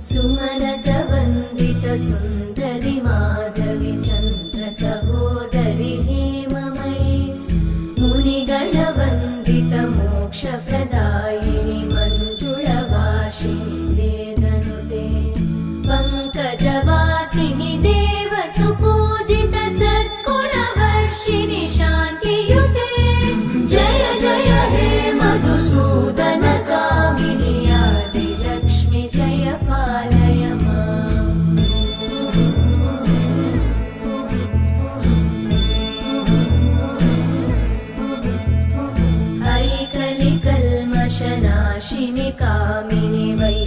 सुमनसवन्दित सुन्दरि माधवि चन्द्र सहोदरि हेममयि मुनिगणवन्दित मोक्षप्रदायिनि मञ्जुळभाषिणि वेदनुते पङ्कजवासिनि देव सुपूजित सद्गुणवर्षिणि शान्तियुते जय जय हे मधुसूदन कामिनि आदिलक्ष्मि जय पालय माम्। ऐकलिकल्मषनाशिनि कामिनि वै